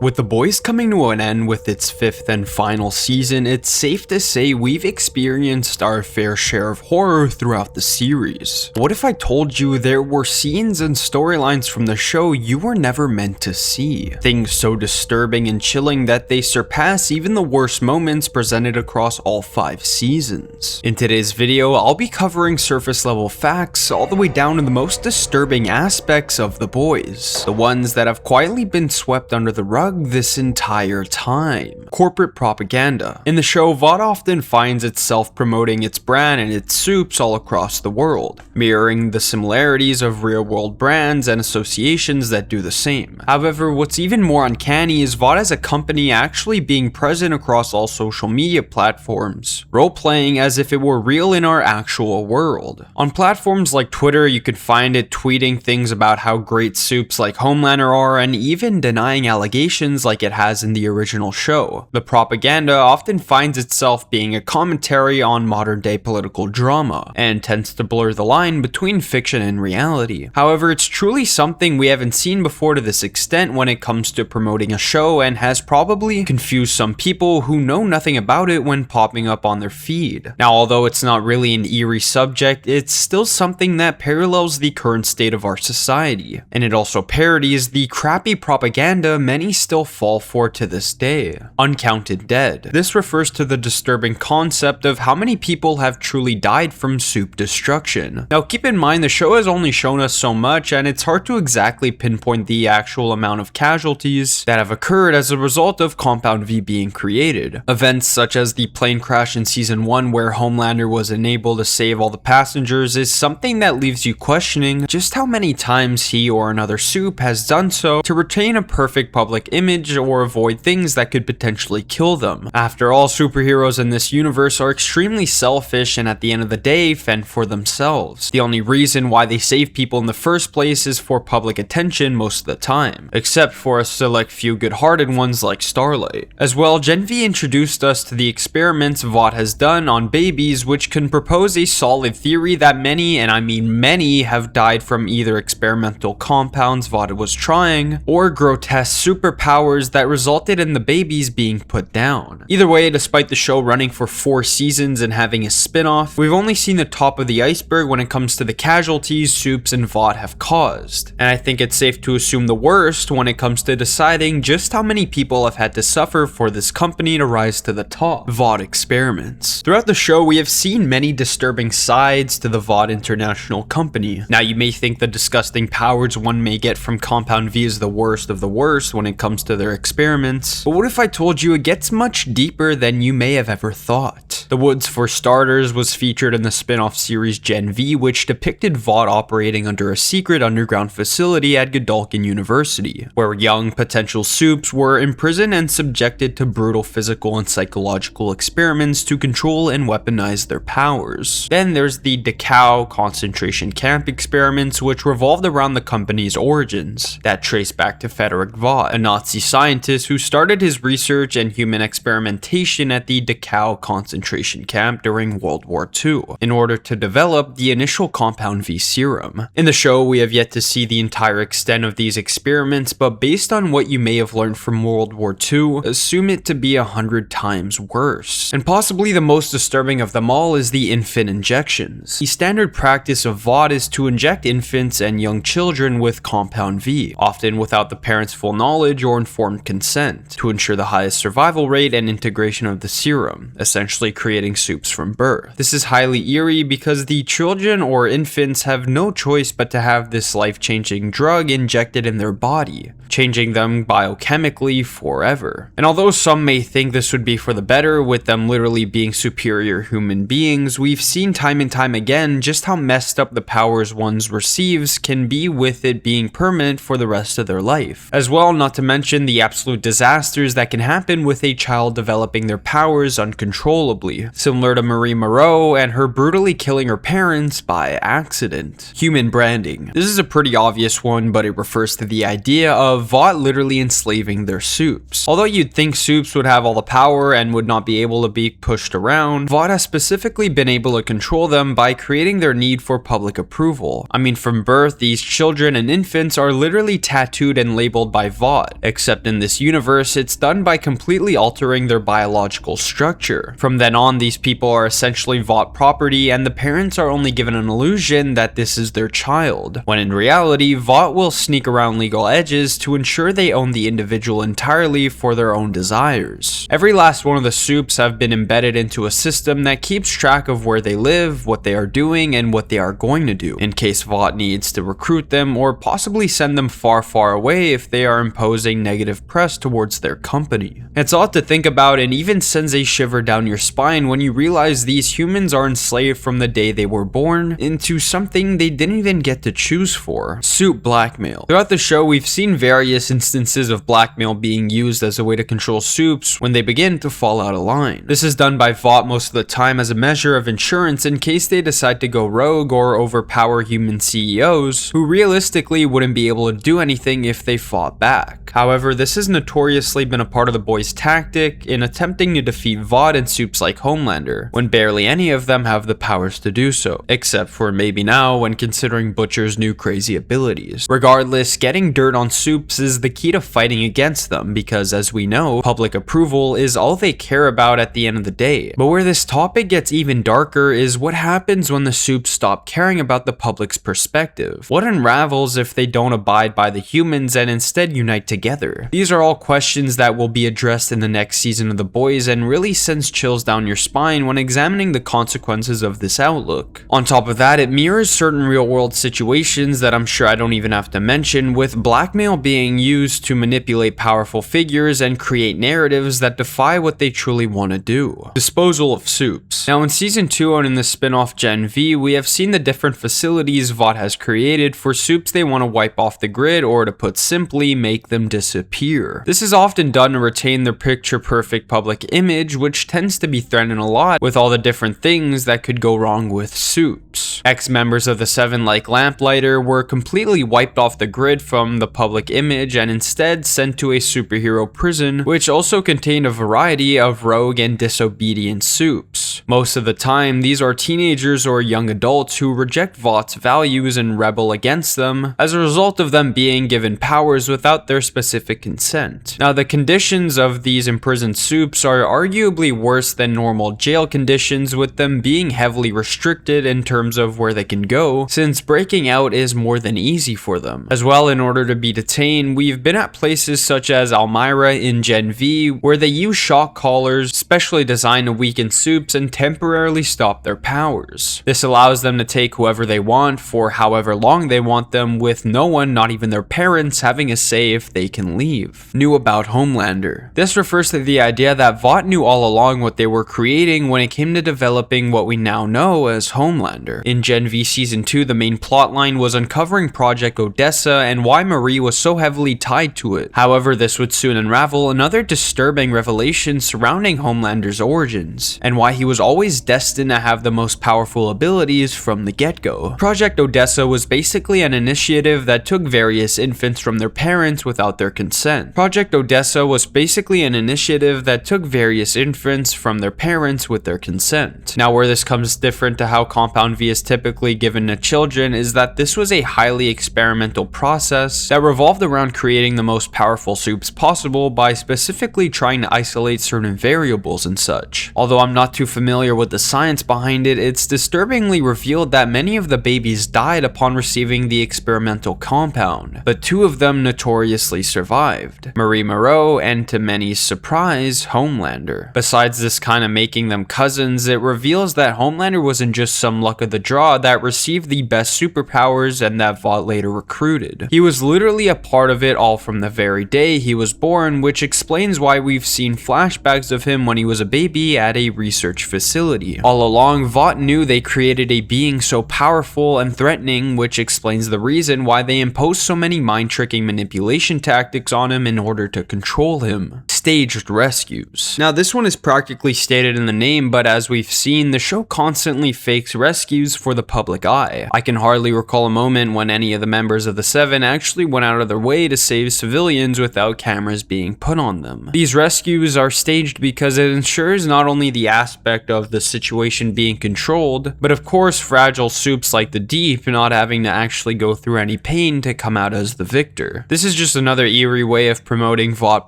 With The Boys coming to an end with its 5th and final season, it's safe to say we've experienced our fair share of horror throughout the series. What if I told you there were scenes and storylines from the show you were never meant to see? Things so disturbing and chilling that they surpass even the worst moments presented across all 5 seasons. In today's video, I'll be covering surface level facts all the way down to the most disturbing aspects of The Boys, the ones that have quietly been swept under the rug this entire time. Corporate propaganda. In the show, Vought often finds itself promoting its brand and its soups all across the world, mirroring the similarities of real-world brands and associations that do the same. However, what's even more uncanny is Vought as a company actually being present across all social media platforms, role-playing as if it were real in our actual world. On platforms like Twitter, you could find it tweeting things about how great soups like Homelander are, and even denying allegations like it has in the original show. The propaganda often finds itself being a commentary on modern day political drama, and tends to blur the line between fiction and reality. However, it's truly something we haven't seen before to this extent when it comes to promoting a show, and has probably confused some people who know nothing about it when popping up on their feed. Now, although it's not really an eerie subject, it's still something that parallels the current state of our society, and it also parodies the crappy propaganda many still fall for to this day. Uncounted Dead. This refers to the disturbing concept of how many people have truly died from soup destruction. Now, keep in mind the show has only shown us so much, and it's hard to exactly pinpoint the actual amount of casualties that have occurred as a result of Compound V being created. Events such as the plane crash in season 1 where Homelander was unable to save all the passengers is something that leaves you questioning just how many times he or another soup has done so to retain a perfect public image or avoid things that could potentially kill them. After all, superheroes in this universe are extremely selfish and at the end of the day fend for themselves. The only reason why they save people in the first place is for public attention most of the time, except for a select few good-hearted ones like Starlight. As well, Gen V introduced us to the experiments Vought has done on babies, which can propose a solid theory that many, and I mean many, have died from either experimental compounds Vought was trying, or grotesque superpowers that resulted in the babies being put down. Either way, despite the show running for 4 seasons and having a spin-off, we've only seen the top of the iceberg when it comes to the casualties Supes and Vought have caused. And I think it's safe to assume the worst when it comes to deciding just how many people have had to suffer for this company to rise to the top. Vought Experiments. Throughout the show, we have seen many disturbing sides to the Vought International company. Now, you may think the disgusting powers one may get from Compound V is the worst of the worst when it comes to their experiments, but what if I told you it gets much deeper than you may have ever thought? The Woods, for starters, was featured in the spin-off series Gen V, which depicted Vought operating under a secret underground facility at Godolphin University, where young potential soups were imprisoned and subjected to brutal physical and psychological experiments to control and weaponize their powers. Then there's the Dachau concentration camp experiments, which revolved around the company's origins, that trace back to Frederick Vought, a Nazi scientist who started his research and human experimentation at the Dachau concentration camp during World War II, in order to develop the initial Compound V serum. In the show, we have yet to see the entire extent of these experiments, but based on what you may have learned from World War II, assume it to be 100 times worse. And possibly the most disturbing of them all is the infant injections. The standard practice of Vought is to inject infants and young children with Compound V, often without the parents' full knowledge or informed consent, to ensure the highest survival rate and integration of the serum, essentially creating soups from birth. This is highly eerie because the children or infants have no choice but to have this life-changing drug injected in their body, changing them biochemically forever. And although some may think this would be for the better, with them literally being superior human beings, we've seen time and time again just how messed up the powers one receives can be, with it being permanent for the rest of their life. As well, not to mention the absolute disasters that can happen with a child developing their powers uncontrollably. purposefully, similar to Moreau and her brutally killing her parents by accident. Human branding. This is a pretty obvious one, but it refers to the idea of Vought literally enslaving their supes. Although you'd think supes would have all the power and would not be able to be pushed around, Vought has specifically been able to control them by creating their need for public approval. I mean, from birth, these children and infants are literally tattooed and labeled by Vought, except in this universe, it's done by completely altering their biological structure. From then on, these people are essentially Vought property, and the parents are only given an illusion that this is their child, when in reality, Vought will sneak around legal edges to ensure they own the individual entirely for their own desires. Every last one of the supes have been embedded into a system that keeps track of where they live, what they are doing, and what they are going to do, in case Vought needs to recruit them or possibly send them far, far away if they are imposing negative press towards their company. It's odd to think about and even sends a shiver down your spine when you realize these humans are enslaved from the day they were born into something they didn't even get to choose for. Supe Blackmail. Throughout the show, we've seen various instances of blackmail being used as a way to control supes when they begin to fall out of line. This is done by Vought most of the time as a measure of insurance in case they decide to go rogue or overpower human CEOs who realistically wouldn't be able to do anything if they fought back. However, this has notoriously been a part of the boys' tactic in attempting to defeat Vought and supes like Homelander, when barely any of them have the powers to do so, except for maybe now when considering Butcher's new crazy abilities. Regardless, getting dirt on supes is the key to fighting against them because, as we know, public approval is all they care about at the end of the day. But where this topic gets even darker is what happens when the supes stop caring about the public's perspective. What unravels if they don't abide by the humans and instead unite together? These are all questions that will be addressed in the next season of The Boys and really sends chills down your spine when examining the consequences of this outlook. On top of that, it mirrors certain real-world situations that I'm sure I don't even have to mention, with blackmail being used to manipulate powerful figures and create narratives that defy what they truly want to do. Disposal of supes. Now in season 2 and in the spin-off Gen V, we have seen the different facilities Vought has created for supes they want to wipe off the grid, or to put simply, make them disappear. This is often done to retain their picture-perfect public image, which tends to be threatened a lot with all the different things that could go wrong with supes. Ex-members of the Seven like Lamplighter were completely wiped off the grid from the public image and instead sent to a superhero prison, which also contained a variety of rogue and disobedient supes. Most of the time, these are teenagers or young adults who reject Vaught's values and rebel against them as a result of them being given powers without their specific consent. Now, the conditions of these imprisoned supes are arguably worse than normal jail conditions, with them being heavily restricted in terms of where they can go, since breaking out is more than easy for them. As well, in order to be detained, we've been at places such as Almira in Gen V, where they use shock collars specially designed to weaken supes and temporarily stop their powers. This allows them to take whoever they want for however long they want them, with no one, not even their parents, having a say if they can leave. Knew about Homelander. This refers to the idea that Vought knew all along what they were creating when it came to developing what we now know as Homelander. In Gen V Season 2, the main plotline was uncovering Project Odessa and why Marie was so heavily tied to it. However, this would soon unravel another disturbing revelation surrounding Homelander's origins, and why he was always destined to have the most powerful abilities from the get-go. Project Odessa was basically an initiative that took various infants from their parents without their consent. Project Odessa was basically an initiative that took various infants from their parents with their consent. Now, where this comes different to how Compound V is typically given to children is that this was a highly experimental process that revolved around creating the most powerful supes possible by specifically trying to isolate certain variables and such. Although I'm not too familiar with the science behind it, it's disturbingly revealed that many of the babies died upon receiving the experimental compound, but 2 of them notoriously survived: Marie Moreau and, to many's surprise, Homelander. Besides this kind of making them cousins, it reveals that Homelander wasn't just some luck of the draw that received the best superpowers and that Vought later recruited. He was literally a part of it all from the very day he was born, which explains why we've seen flashbacks of him when he was a baby at a research facility. All along, Vought knew they created a being so powerful and threatening, which explains the reason why they imposed so many mind-tricking manipulation tactics on him in order to control him. staged rescues. Now this one is practically stated in the name, but as we've seen, the show constantly fakes rescues for the public eye. I can hardly recall a moment when any of the members of the Seven actually went out of their way to save civilians without cameras being put on them. These rescues are staged because it ensures not only the aspect of the situation being controlled, but of course fragile Supes like the Deep not having to actually go through any pain to come out as the victor. This is just another eerie way of promoting Vought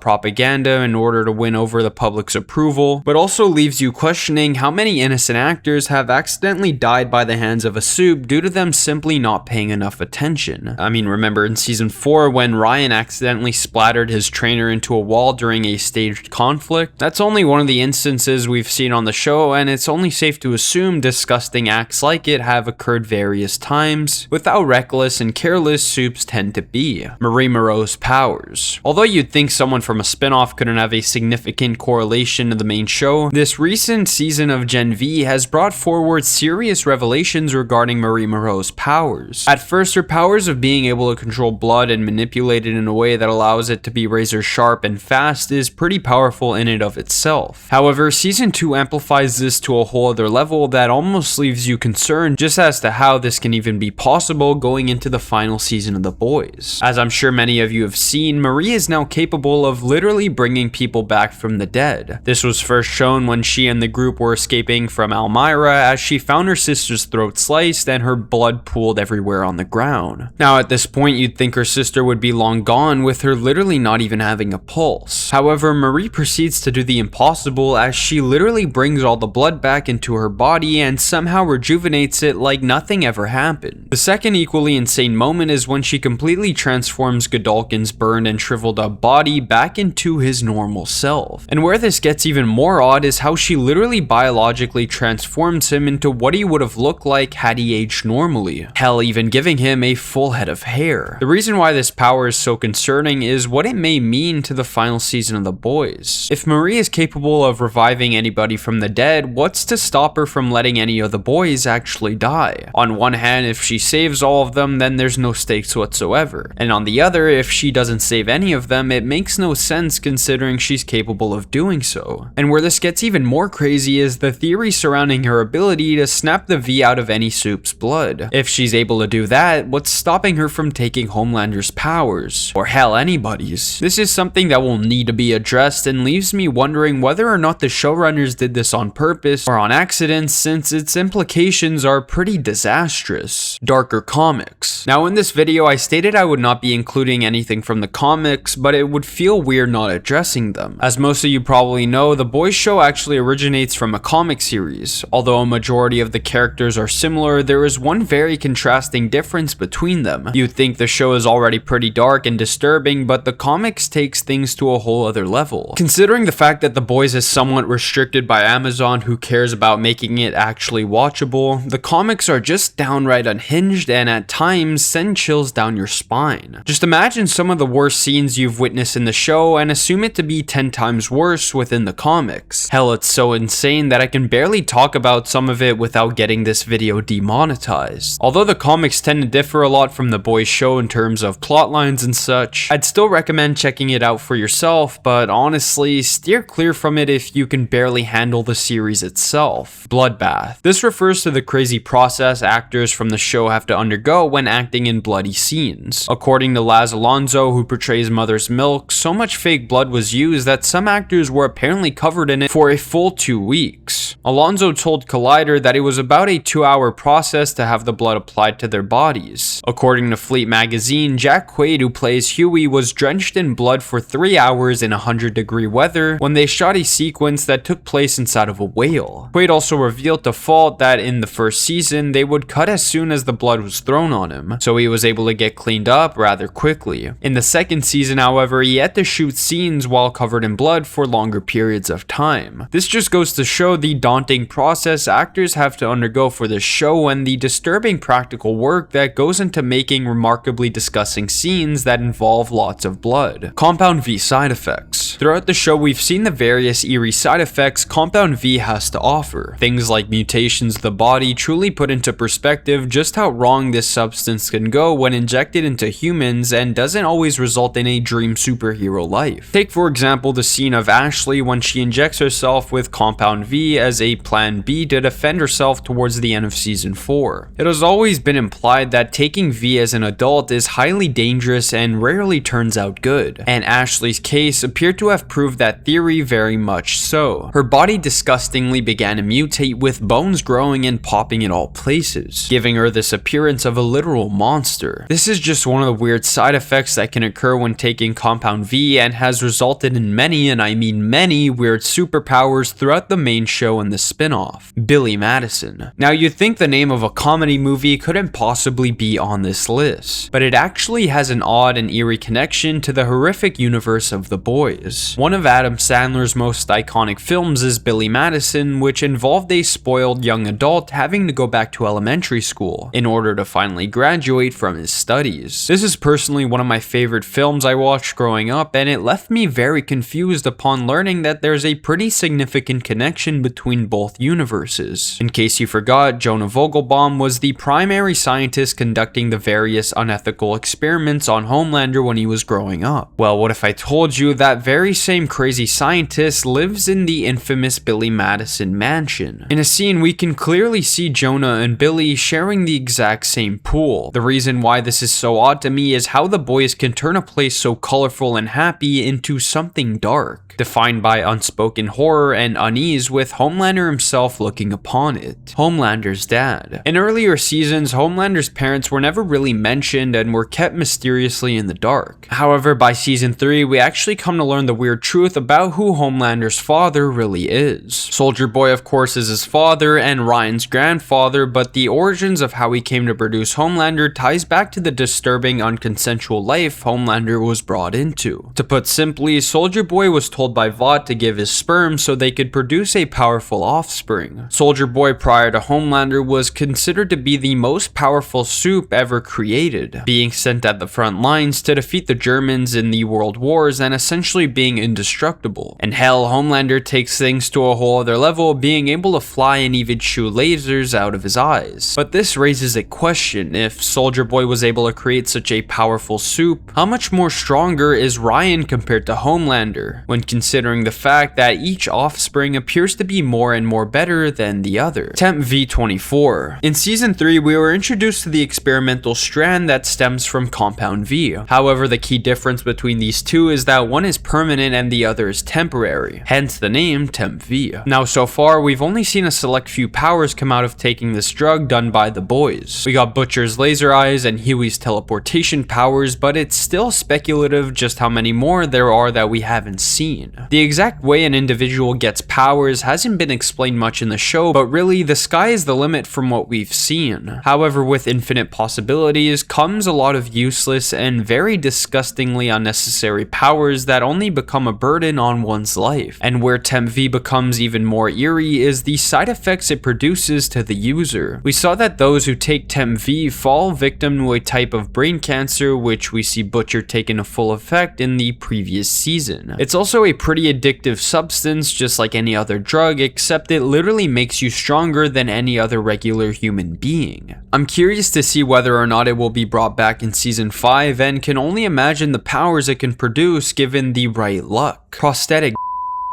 propaganda in order to win over the public's approval, but also leaves you questioning how many innocent actors have accidentally died by the hands of a Supe due to them simply not paying enough attention. I mean, remember in season 4 when Ryan accidentally splattered his trainer into a wall during a staged conflict? That's only one of the instances we've seen on the show, and it's only safe to assume disgusting acts like it have occurred various times, with how reckless and careless Supes tend to be. Moreau's powers. Although you'd think someone from a spin-off couldn't have a significant correlation to the main show, this recent season of Gen V has brought forward serious revelations regarding Moreau's powers. At first, her powers of being able to control blood and manipulate it in a way that allows it to be razor sharp and fast is pretty powerful in and of itself. However, season 2 amplifies this to a whole other level that almost leaves you concerned just as to how this can even be possible going into the final season of The Boys. As I'm sure many of you have seen, Marie is now capable of literally bringing people back from the dead. This was first shown when she and the group were escaping from Elmira as she found her sister's throat sliced and her blood pooled everywhere on the ground. Now at this point you'd think her sister would be long gone with her literally not even having a pulse. However, Marie proceeds to do the impossible as she literally brings all the blood back into her body and somehow rejuvenates it like nothing ever happened. The second equally insane moment is when she completely transforms Godolkin's burned and shriveled up body back into his normal self. And where this gets even more odd is how she literally biologically transforms him into what he would have looked like had he aged normally. Hell, even giving him a full head of hair. The reason why this power is so concerning is what it may mean to the final season of The Boys. If Marie is capable of reviving anybody from the dead, what's to stop her from letting any of the boys actually die? On one hand, if she saves all of them, then there's no stakes whatsoever. And on the other, if she doesn't save any of them, it makes no sense considering she's capable of doing so. And where this gets even more crazy is the theory surrounding her ability to snap the V out of any Supe's blood. If she's able to do that, what's stopping her from taking Homelander's powers? Or hell, anybody's? This is something that will need to be addressed and leaves me wondering whether or not the showrunners did this on purpose or on accident, since its implications are pretty disastrous. Darker comics. Now in this video I stated I would not be including anything from the comics, but it would feel weird not addressing them. As most of you probably know, The Boys show actually originates from a comic series. Although a majority of the characters are similar, there is one very contrasting difference between them. You'd think the show is already pretty dark and disturbing, but the comics takes things to a whole other level. Considering the fact that The Boys is somewhat restricted by Amazon, who cares about making it actually watchable, the comics are just downright unhinged and at times send chills down your spine. Just imagine some of the worst scenes you've witnessed in the show and assume it to be 10 times worse within the comics. Hell, it's so insane that I can barely talk about some of it without getting this video demonetized. Although the comics tend to differ a lot from The Boys show in terms of plot lines and such, I'd still recommend checking it out for yourself, but honestly, steer clear from it if you can barely handle the series itself. Bloodbath. This refers to the crazy process actors from the show have to undergo when acting in bloody scenes. According to Laz Alonso, who portrays Mother's Milk, so much fake blood was used that some actors were apparently covered in it for a full 2 weeks. Alonso told Collider that it was about a 2-hour process to have the blood applied to their bodies. According to Fleet magazine, Jack Quaid, who plays Hughie, was drenched in blood for 3 hours in 100-degree weather when they shot a sequence that took place inside of a whale. Quaid also revealed to Vought that in the first season, they would cut as soon as the blood was thrown on him, so he was able to get cleaned up rather quickly. In the second season, however, he had to shoot scenes while covered in blood for longer periods of time. This just goes to show the daunting process actors have to undergo for this show and the disturbing practical work that goes into making remarkably disgusting scenes that involve lots of blood. Compound V side effects. Throughout the show, we've seen the various eerie side effects Compound V has to offer. Things like mutations to the body truly put into perspective just how wrong this substance can go when injected into humans and doesn't always result in a dream superhero life. Take for example the scene of Ashley when she injects herself with Compound V as a plan B to defend herself towards the end of season 4. It has always been implied that taking V as an adult is highly dangerous and rarely turns out good, and Ashley's case appeared to have proved that theory very much so. Her body disgustingly began to mutate with bones growing and popping in all places, giving her this appearance of a literal monster. This is just one of the weird side effects that can occur when taking Compound V and has resulted in many, and I mean many, weird superpowers throughout the main show and the spin-off. Billy Madison. Now you'd think the name of a comedy movie couldn't possibly be on this list, but it actually has an odd and eerie connection to the horrific universe of The Boys. One of Adam Sandler's most iconic films is Billy Madison, which involved a spoiled young adult having to go back to elementary school in order to finally graduate from his studies. This is personally one of my favorite films I watched growing up, and it left me very confused upon learning that there's a pretty significant connection between both universes. In case you forgot, Jonah Vogelbaum was the primary scientist conducting the various unethical experiments on Homelander when he was growing up. Well, what if I told you that very same crazy scientist lives in the infamous Billy Madison mansion? In a scene, we can clearly see Jonah and Billy sharing the exact same pool. The reason why this is so odd to me is how the boys can turn a place so colorful and happy into something dark, defined by unspoken horror and unease, with Homelander himself looking upon it. Homelander's dad. In earlier seasons, Homelander's parents were never really mentioned and were kept mysteriously in the dark. However, by season 3, we actually come to learn the weird truth about who Homelander's father really is. Soldier Boy, of course, is his father and Ryan's grandfather, but the origins of how he came to produce Homelander ties back to the disturbing unconsensual life Homelander was brought into. To put simply, Soldier Boy was told by Vought to give his sperm so they could produce a powerful offspring. Soldier Boy prior to Homelander was considered to be the most powerful Supe ever created, being sent at the front lines to defeat the Germans in the World Wars and essentially being indestructible. And hell, Homelander takes things to a whole other level, being able to fly and even shoot lasers out of his eyes. But this raises a question: if Soldier Boy was able to create such a powerful Supe, how much more stronger is Ryan compared to Homelander, when considering the fact that each offspring appears to be more and more better than the other? Temp V24. In season 3, we were introduced to the experimental strand that stems from Compound V. However, the key difference between these two is that one is permanent and the other is temporary, hence the name Temp V. Now so far, we've only seen a select few powers come out of taking this drug done by the boys. We got Butcher's laser eyes and Hughie's teleportation powers, but it's still speculative just how many more there are that we haven't seen. The exact way an individual gets powers hasn't been explained much in the show, but really the sky is the limit from what we've seen. However, with infinite possibilities comes a lot of useless and very disgustingly unnecessary powers that only become a burden on one's life. And where Temp V becomes even more eerie is the side effects it produces to the user. We saw that those who take Temp V fall victim to a type of brain cancer, which we see Butcher take into full effect in the previous season. It's also a pretty addictive substance, just like any other drug, except it literally makes you stronger than any other regular human being. I'm curious to see whether or not it will be brought back in season 5, and can only imagine the powers it can produce given the right luck. Prosthetic.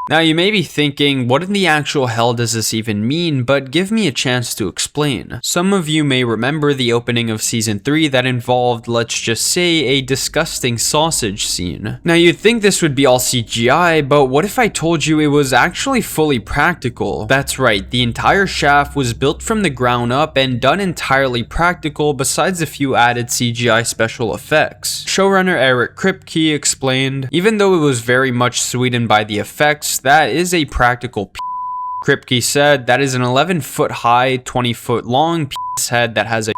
Now you may be thinking, what in the actual hell does this even mean, but give me a chance to explain. Some of you may remember the opening of season 3 that involved, let's just say, a disgusting sausage scene. Now you'd think this would be all CGI, but what if I told you it was actually fully practical? That's right, the entire shaft was built from the ground up and done entirely practical besides a few added CGI special effects. Showrunner Eric Kripke explained, even though it was very much sweetened by the effects, that is a practical Kripke said that is an 11-foot high, 20-foot long head that has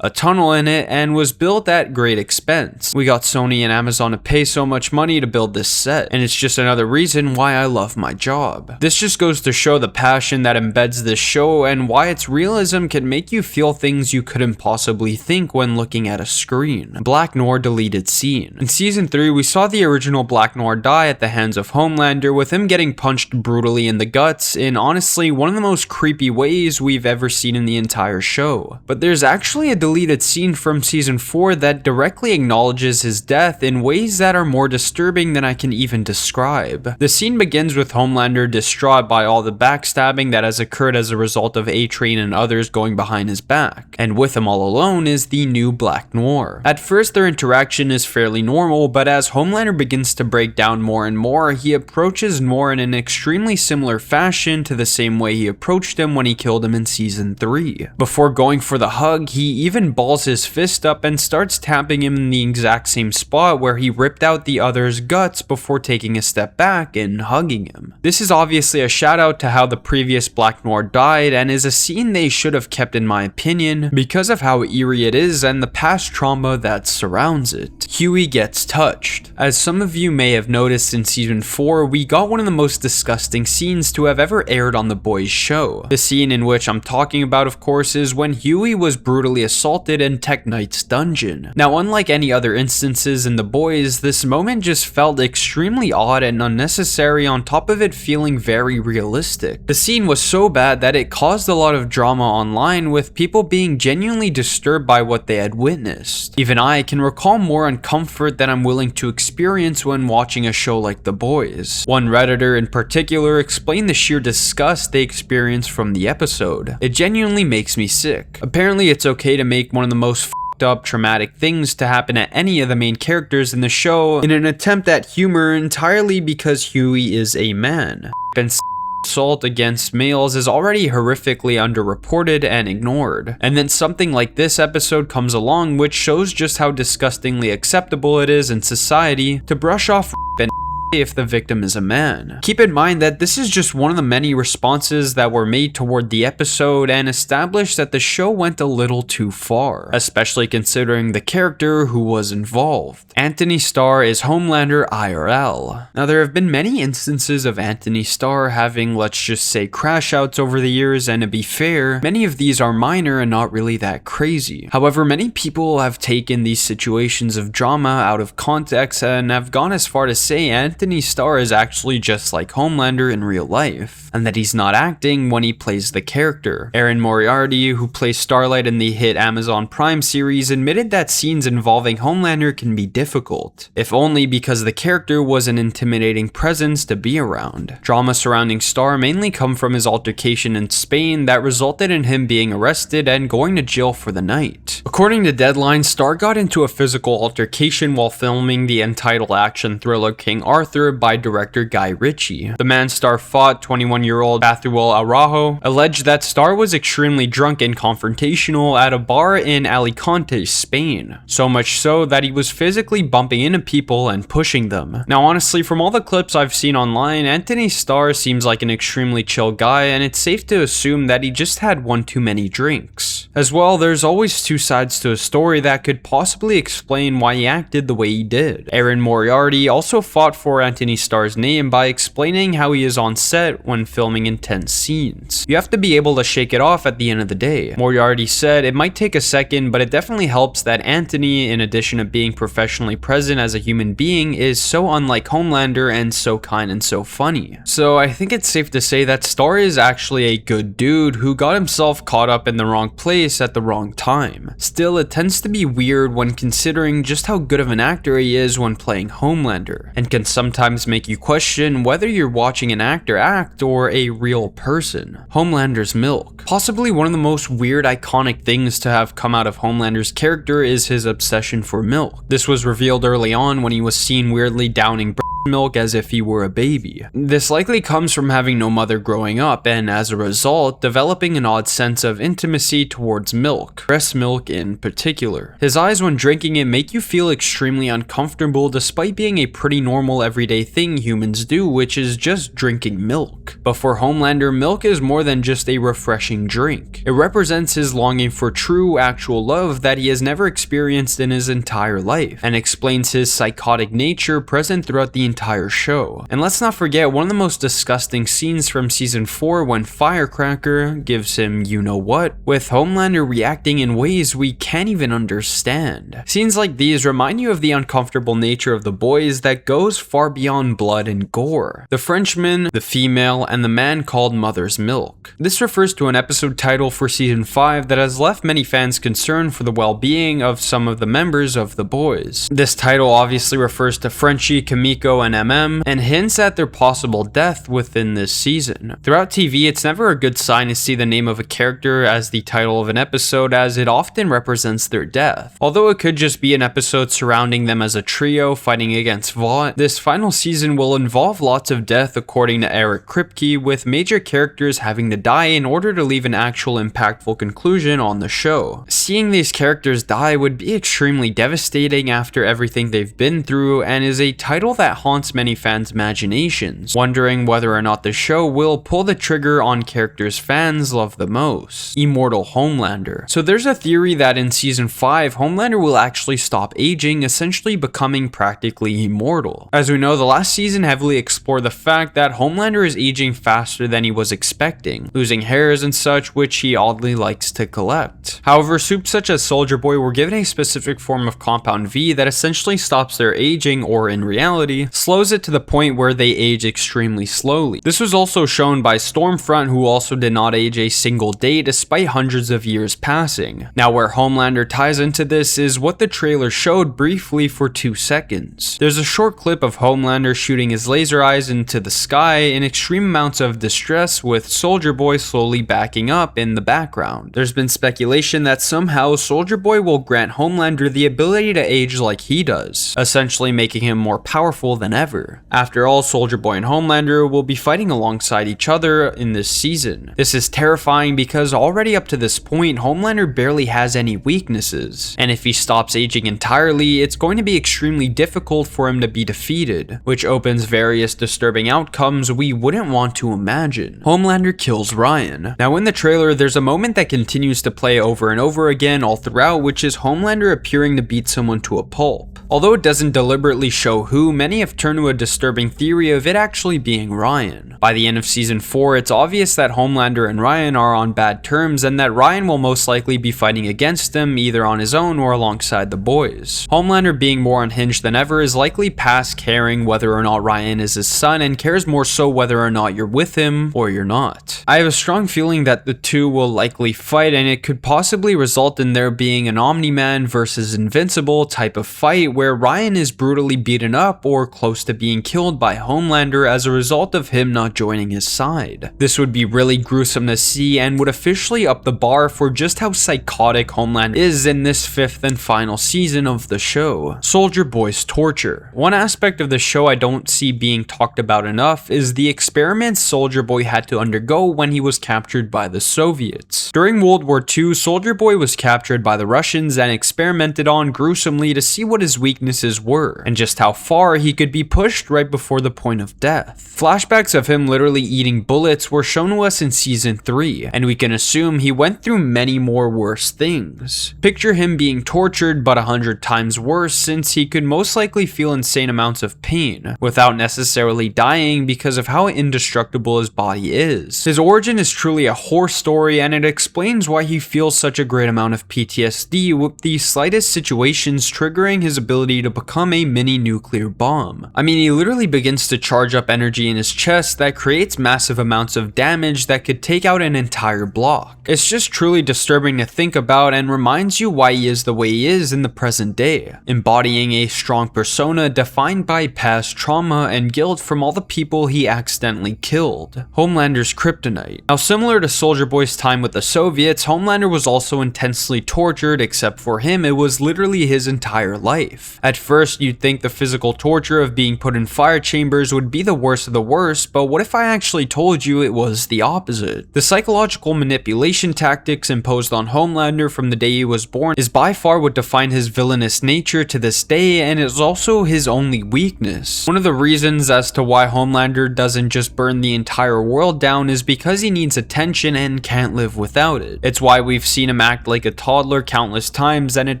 a a tunnel in it, and was built at great expense. We got Sony and Amazon to pay so much money to build this set, and it's just another reason why I love my job. This just goes to show the passion that embeds this show and why its realism can make you feel things you couldn't possibly think when looking at a screen. Black Noir deleted scene. In season 3, we saw the original Black Noir die at the hands of Homelander, with him getting punched brutally in the guts in honestly one of the most creepy ways we've ever seen in the entire show. But there's actually a deleted scene from season 4 that directly acknowledges his death in ways that are more disturbing than I can even describe. The scene begins with Homelander distraught by all the backstabbing that has occurred as a result of A-Train and others going behind his back, and with him all alone is the new Black Noir. At first their interaction is fairly normal, but as Homelander begins to break down more and more, he approaches Noir in an extremely similar fashion to the same way he approached him when he killed him in season 3. Before going for the hug, he even balls his fist up and starts tapping him in the exact same spot where he ripped out the other's guts before taking a step back and hugging him. This is obviously a shout out to how the previous Black Noir died, and is a scene they should have kept in my opinion because of how eerie it is and the past trauma that surrounds it. Hughie gets touched. As some of you may have noticed in season 4, we got one of the most disgusting scenes to have ever aired on The Boys show. The scene in which I'm talking about, of course, is when Hughie was brutally assaulted in Tech Knight's dungeon. Now, unlike any other instances in The Boys, this moment just felt extremely odd and unnecessary, on top of it feeling very realistic. The scene was so bad that it caused a lot of drama online, with people being genuinely disturbed by what they had witnessed. Even I can recall more uncomfort than I'm willing to experience when watching a show like The Boys. One Redditor in particular explained the sheer disgust they experienced from the episode. It genuinely makes me sick. Apparently it's okay to make one of the most up traumatic things to happen to any of the main characters in the show in an attempt at humor entirely because Hughie is a man. And assault against males is already horrifically underreported and ignored. And then something like this episode comes along, which shows just how disgustingly acceptable it is in society to brush off and if the victim is a man. Keep in mind that this is just one of the many responses that were made toward the episode, and established that the show went a little too far, especially considering the character who was involved. Antony Starr is Homelander IRL. Now, there have been many instances of Antony Starr having, let's just say, crash outs over the years, and to be fair, many of these are minor and not really that crazy. However, many people have taken these situations of drama out of context and have gone as far to say Antony Starr is actually just like Homelander in real life, and that he's not acting when he plays the character. Erin Moriarty, who plays Starlight in the hit Amazon Prime series, admitted that scenes involving Homelander can be difficult, if only because the character was an intimidating presence to be around. Drama surrounding Starr mainly come from his altercation in Spain that resulted in him being arrested and going to jail for the night. According to Deadline, Starr got into a physical altercation while filming the entitled action thriller King Arthur by director Guy Ritchie. The man Starr fought, 21-year-old Bethuel Araujo, alleged that Starr was extremely drunk and confrontational at a bar in Alicante, Spain. So much so that he was physically bumping into people and pushing them. Now honestly, from all the clips I've seen online, Antony Starr seems like an extremely chill guy, and it's safe to assume that he just had one too many drinks. As well, there's always two sides to a story that could possibly explain why he acted the way he did. Erin Moriarty also fought for Antony Starr's name by explaining how he is on set when filming intense scenes. You have to be able to shake it off at the end of the day. Moriarty said it might take a second, but it definitely helps that Antony, in addition to being professionally present as a human being, is so unlike Homelander and so kind and so funny. So I think it's safe to say that Starr is actually a good dude who got himself caught up in the wrong place at the wrong time. Still, it tends to be weird when considering just how good of an actor he is when playing Homelander, and can sometimes make you question whether you're watching an actor act or a real person. Homelander's milk. Possibly one of the most weird iconic things to have come out of Homelander's character is his obsession for milk. This was revealed early on when he was seen weirdly downing milk as if he were a baby. This likely comes from having no mother growing up and, as a result, developing an odd sense of intimacy towards milk, breast milk in particular. His eyes when drinking it make you feel extremely uncomfortable despite being a pretty normal everyday thing humans do, which is just drinking milk. But for Homelander, milk is more than just a refreshing drink. It represents his longing for true, actual love that he has never experienced in his entire life, and explains his psychotic nature present throughout the entire show. And let's not forget one of the most disgusting scenes from season 4 when Firecracker gives him you know what, with Homelander reacting in ways we can't even understand. Scenes like these remind you of the uncomfortable nature of the boys that goes far beyond blood and gore. The Frenchman, the female, and the man called Mother's Milk. This refers to an episode title for season 5 that has left many fans concerned for the well-being of some of the members of the boys. This title obviously refers to Frenchie, Kimiko, and MM, and hints at their possible death within this season. Throughout TV, it's never a good sign to see the name of a character as the title of an episode, as it often represents their death. Although it could just be an episode surrounding them as a trio fighting against Vought, this final season will involve lots of death according to Eric Kripke, with major characters having to die in order to leave an actual impactful conclusion on the show. Seeing these characters die would be extremely devastating after everything they've been through, and is a title that haunts many fans' imaginations, wondering whether or not the show will pull the trigger on characters fans love the most. Immortal Homelander. So there's a theory that in season 5, Homelander will actually stop aging, essentially becoming practically immortal. As we know, the last season heavily explored the fact that Homelander is aging faster than he was expecting, losing hairs and such, which he oddly likes to collect. However, supes such as Soldier Boy were given a specific form of compound V that essentially stops their aging, or in reality, slows it to the point where they age extremely slowly. This was also shown by Stormfront, who also did not age a single day despite hundreds of years passing. Now, where Homelander ties into this is what the trailer showed briefly for 2 seconds. There's a short clip of Homelander shooting his laser eyes into the sky in extreme amounts of distress, with Soldier Boy slowly backing up in the background. There's been speculation that somehow Soldier Boy will grant Homelander the ability to age like he does, essentially making him more powerful than ever. After all, Soldier Boy and Homelander will be fighting alongside each other in this season. This is terrifying because already up to this point, Homelander barely has any weaknesses, and if he stops aging entirely, it's going to be extremely difficult for him to be defeated, which opens various disturbing outcomes we wouldn't want to imagine. Homelander kills Ryan. Now in the trailer, there's a moment that continues to play over and over again all throughout, which is Homelander appearing to beat someone to a pulp. Although it doesn't deliberately show who, many have turned to a disturbing theory of it actually being Ryan. By the end of season 4, it's obvious that Homelander and Ryan are on bad terms, and that Ryan will most likely be fighting against him either on his own or alongside the boys. Homelander, being more unhinged than ever, is likely past caring whether or not Ryan is his son, and cares more so whether or not you're with him or you're not. I have a strong feeling that the two will likely fight, and it could possibly result in there being an Omni-Man versus Invincible type of fight where Ryan is brutally beaten up or close to being killed by Homelander as a result of him not joining his side. This would be really gruesome to see and would officially up the bar for just how psychotic Homelander is in this 5th and final season of the show. Soldier Boy's torture. One aspect of the show I don't see being talked about enough is the experiments Soldier Boy had to undergo when he was captured by the Soviets. During World War II, Soldier Boy was captured by the Russians and experimented on gruesomely to see what his weaknesses were, and just how far he could be pushed right before the point of death. Flashbacks of him literally eating bullets were shown to us in season 3, and we can assume he went through many more worse things. Picture him being tortured but 100 times worse, since he could most likely feel insane amounts of pain, without necessarily dying because of how indestructible his body is. His origin is truly a horror story, and it explains why he feels such a great amount of PTSD, with the slightest situations triggering his ability to become a mini nuclear bomb. I mean, he literally begins to charge up energy in his chest that creates massive amounts of damage that could take out an entire block. It's just truly disturbing to think about and reminds you why he is the way he is in the present day, embodying a strong persona defined by past trauma and guilt from all the people he accidentally killed. Homelander's Kryptonite. Now, similar to Soldier Boy's time with the Soviets, Homelander was also intensely tortured, except for him, it was literally his entire life. At first, you'd think the physical torture of of being put in fire chambers would be the worst of the worst, but what if I actually told you it was the opposite? The psychological manipulation tactics imposed on Homelander from the day he was born is by far what defined his villainous nature to this day, and is also his only weakness. One of the reasons as to why Homelander doesn't just burn the entire world down is because he needs attention and can't live without it. It's why we've seen him act like a toddler countless times, and it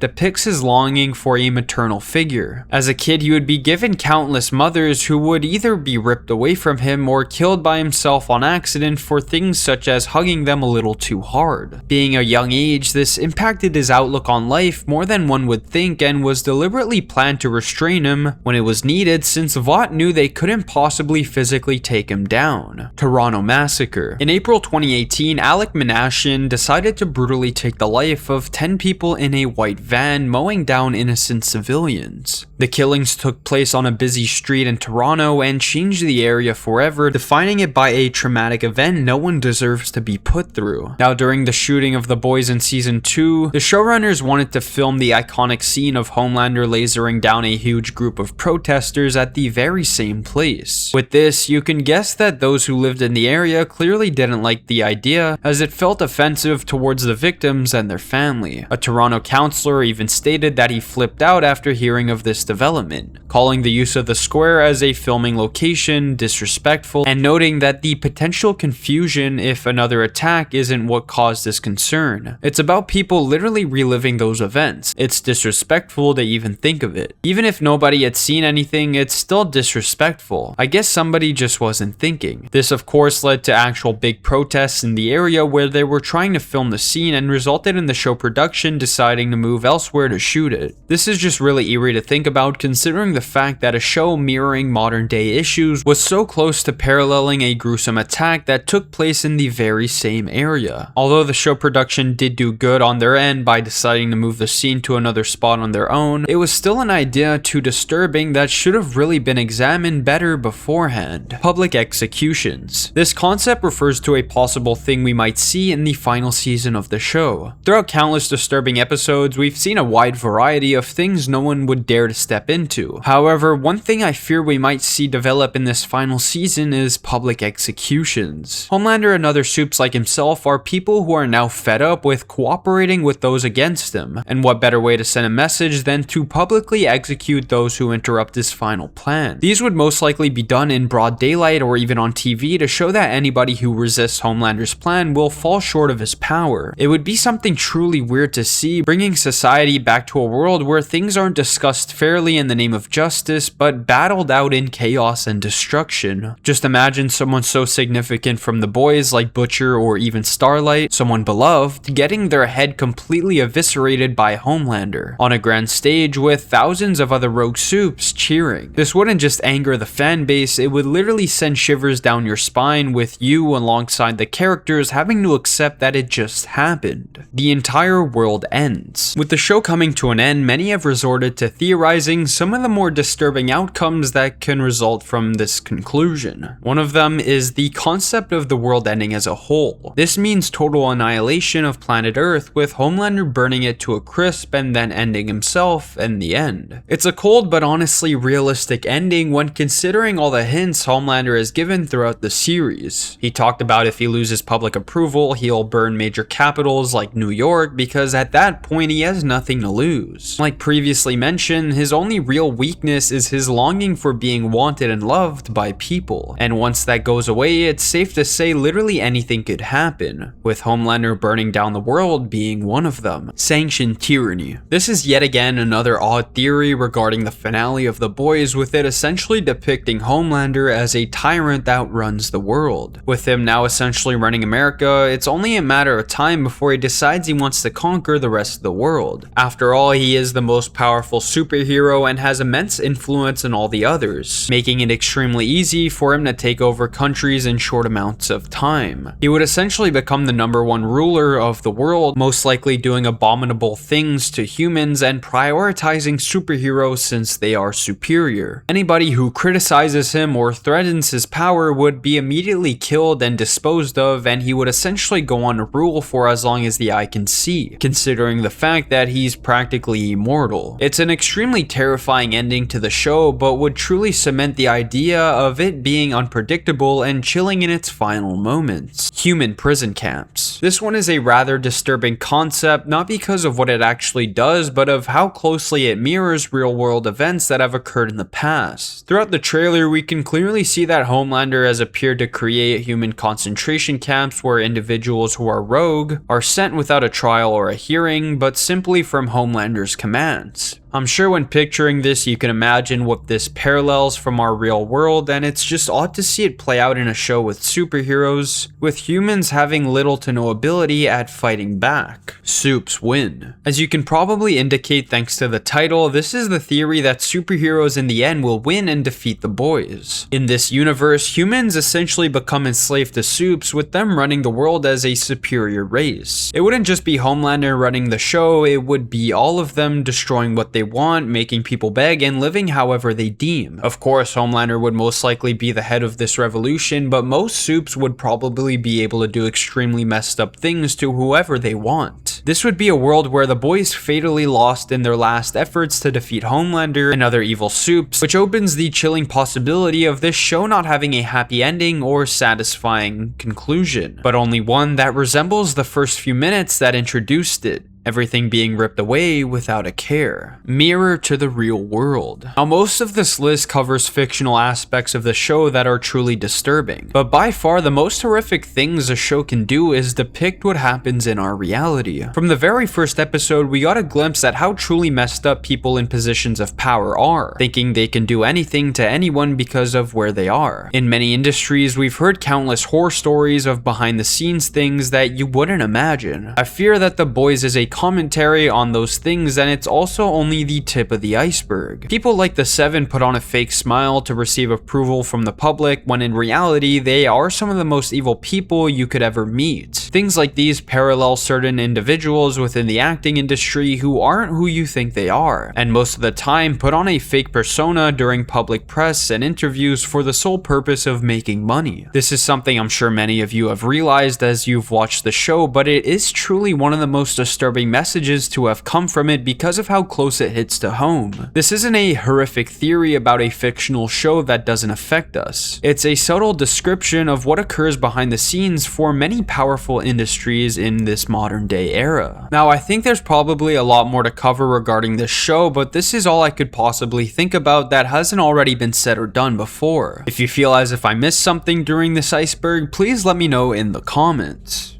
depicts his longing for a maternal figure. As a kid, he would be given countless mothers who would either be ripped away from him or killed by himself on accident for things such as hugging them a little too hard. Being a young age, this impacted his outlook on life more than one would think, and was deliberately planned to restrain him when it was needed, since Vought knew they couldn't possibly physically take him down. Toronto Massacre. In April 2018, Alec Menashian decided to brutally take the life of 10 people in a white van, mowing down innocent civilians. The killings took place on a busy street in Toronto and changed the area forever, defining it by a traumatic event no one deserves to be put through. Now, during the shooting of The Boys in Season 2, the showrunners wanted to film the iconic scene of Homelander lasering down a huge group of protesters at the very same place. With this, you can guess that those who lived in the area clearly didn't like the idea, as it felt offensive towards the victims and their family. A Toronto councillor even stated that he flipped out after hearing of this development, calling the use of the square as a filming location disrespectful, and noting that the potential confusion if another attack isn't what caused this concern. It's about people literally reliving those events. It's disrespectful to even think of it. Even if nobody had seen anything, it's still disrespectful. I guess somebody just wasn't thinking. This of course led to actual big protests in the area where they were trying to film the scene, and resulted in the show production deciding to move elsewhere to shoot it. This is just really eerie to think about, considering the fact that a show mirroring modern day issues was so close to paralleling a gruesome attack that took place in the very same area. Although the show production did do good on their end by deciding to move the scene to another spot on their own, it was still an idea too disturbing that should have really been examined better beforehand. Public executions. This concept refers to a possible thing we might see in the final season of the show. Throughout countless disturbing episodes, we've seen a wide variety of things no one would dare to step into. However, one thing I fear we might see develop in this final season is public executions. Homelander and other Supes like himself are people who are now fed up with cooperating with those against him, and what better way to send a message than to publicly execute those who interrupt his final plan. These would most likely be done in broad daylight or even on TV to show that anybody who resists Homelander's plan will fall short of his power. It would be something truly weird to see, bringing society back to a world where things aren't discussed fairly in the name of justice, but battled out in chaos and destruction. Just imagine someone so significant from The Boys like Butcher or even Starlight, someone beloved, getting their head completely eviscerated by Homelander on a grand stage with thousands of other rogue Supes cheering. This wouldn't just anger the fan base, it would literally send shivers down your spine, with you alongside the characters having to accept that it just happened. The entire world ends. With the show coming to an end, many have resorted to theorizing some of the more disturbing outcomes that can result from this conclusion. One of them is the concept of the world ending as a whole. This means total annihilation of planet Earth, with Homelander burning it to a crisp and then ending himself in the end. It's a cold but honestly realistic ending when considering all the hints Homelander has given throughout the series. He talked about if he loses public approval, he'll burn major capitals like New York, because at that point he has nothing to lose. Like previously mentioned, his only real weakness is his longing for being wanted and loved by people. And once that goes away, it's safe to say literally anything could happen, with Homelander burning down the world being one of them. Sanctioned Tyranny. This is yet again another odd theory regarding the finale of The Boys, with it essentially depicting Homelander as a tyrant that runs the world. With him now essentially running America, it's only a matter of time before he decides he wants to conquer the rest of the world. After all, he is the most powerful superhero and has immense influence on all the others, making it extremely easy for him to take over countries in short amounts of time. He would essentially become the #1 ruler of the world, most likely doing abominable things to humans and prioritizing superheroes since they are superior. Anybody who criticizes him or threatens his power would be immediately killed and disposed of, and he would essentially go on to rule for as long as the eye can see, considering the fact that he's practically immortal. It's an extremely terrifying ending to the show, show, but would truly cement the idea of it being unpredictable and chilling in its final moments. Human prison camps. This one is a rather disturbing concept, not because of what it actually does, but of how closely it mirrors real-world events that have occurred in the past. Throughout the trailer, we can clearly see that Homelander has appeared to create human concentration camps where individuals who are rogue are sent without a trial or a hearing, but simply from Homelander's commands. I'm sure when picturing this, you can imagine what this parallels from our real world, and it's just odd to see it play out in a show with superheroes, with humans having little to no ability at fighting back. Supes Win. As you can probably indicate thanks to the title, this is the theory that superheroes in the end will win and defeat the boys. In this universe, humans essentially become enslaved to supes, with them running the world as a superior race. It wouldn't just be Homelander running the show, it would be all of them destroying what they want, making people beg, and living however they deem. Of course, Homelander would most likely be the head of this revolution, but most supes would probably be able to do extremely messed up things to whoever they want. This would be a world where the boys fatally lost in their last efforts to defeat Homelander and other evil supes, which opens the chilling possibility of this show not having a happy ending or satisfying conclusion, but only one that resembles the first few minutes that introduced it. Everything being ripped away without a care. Mirror to the real world. Now, most of this list covers fictional aspects of the show that are truly disturbing, but by far the most horrific things a show can do is depict what happens in our reality. From the very first episode, we got a glimpse at how truly messed up people in positions of power are, thinking they can do anything to anyone because of where they are. In many industries, we've heard countless horror stories of behind the scenes things that you wouldn't imagine. I fear that The Boys is a commentary on those things, and it's also only the tip of the iceberg. People like the Seven put on a fake smile to receive approval from the public, when in reality they are some of the most evil people you could ever meet. Things like these parallel certain individuals within the acting industry who aren't who you think they are, and most of the time put on a fake persona during public press and interviews for the sole purpose of making money. This is something I'm sure many of you have realized as you've watched the show, but it is truly one of the most disturbing messages to have come from it because of how close it hits to home. This isn't a horrific theory about a fictional show that doesn't affect us. It's a subtle description of what occurs behind the scenes for many powerful industries in this modern day era. Now, I think there's probably a lot more to cover regarding this show, but this is all I could possibly think about that hasn't already been said or done before. If you feel as if I missed something during this iceberg, please let me know in the comments.